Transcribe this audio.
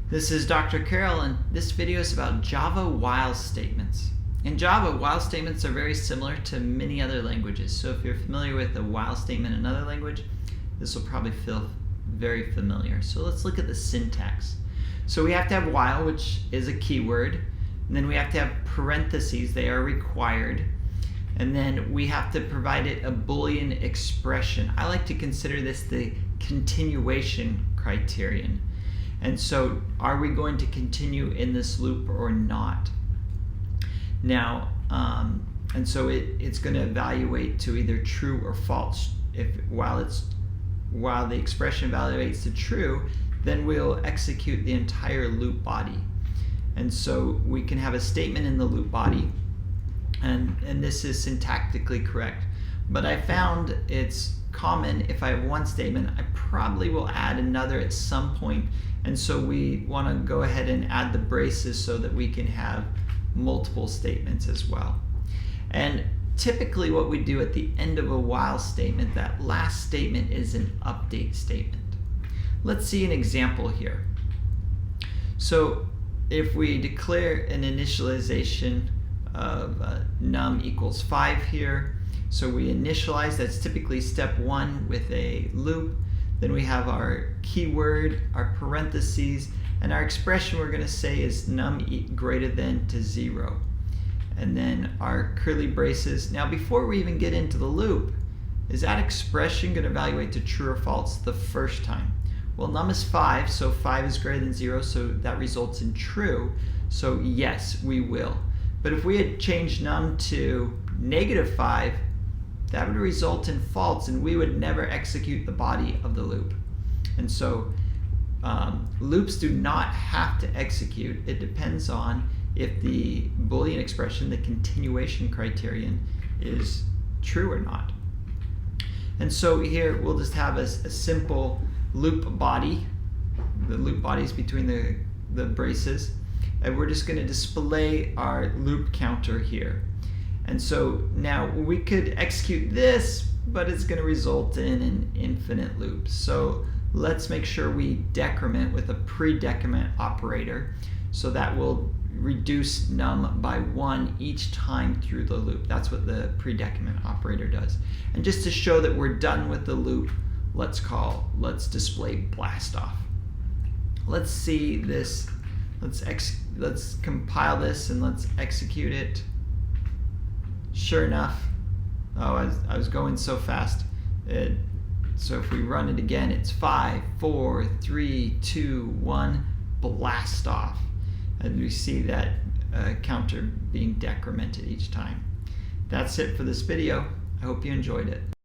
This is Dr. Carroll, and this video is about Java while statements. In Java, while statements are very similar to many other languages. So if you're familiar with a while statement in another language, this will probably feel very familiar. So let's look at the syntax. So we have to have while, which is a keyword. And then we have to have parentheses, they are required. And then we have to provide it a Boolean expression. I like to consider this the continuation criterion. And so are we going to continue in this loop or not? Now, and so it's going to evaluate to either true or false. While the expression evaluates to true, then we'll execute the entire loop body. And so we can have a statement in the loop body, and this is syntactically correct. But I found it's common if I have one statement, I probably will add another at some point. And so we want to go ahead and add the braces so that we can have multiple statements as well. And typically what we do at the end of a while statement, that last statement is an update statement. Let's see an example here. So if we declare an initialization of num equals 5 here, so we initialize, that's typically step 1 with a loop. Then we have our keyword, our parentheses, and our expression we're going to say is num greater than to 0. And then our curly braces. Now before we even get into the loop, is that expression going to evaluate to true or false the first time? Well, num is 5, so 5 is greater than 0, so that results in true. So yes, we will. But if we had changed num to -5, that would result in false, and we would never execute the body of the loop. And so loops do not have to execute. It depends on if the Boolean expression, the continuation criterion, is true or not. And so here we'll just have a simple loop body. The loop body is between the braces. And we're just going to display our loop counter here. And so now we could execute this, but it's going to result in an infinite loop. So let's make sure we decrement with a pre-decrement operator. So that will reduce num by 1 each time through the loop. That's what the pre-decrement operator does. And just to show that we're done with the loop, let's display blast off. Let's see this. Let's compile this and let's execute it. Sure enough, I was going so fast. So if we run it again, it's 5, 4, 3, 2, 1, blast off. And we see that counter being decremented each time. That's it for this video. I hope you enjoyed it.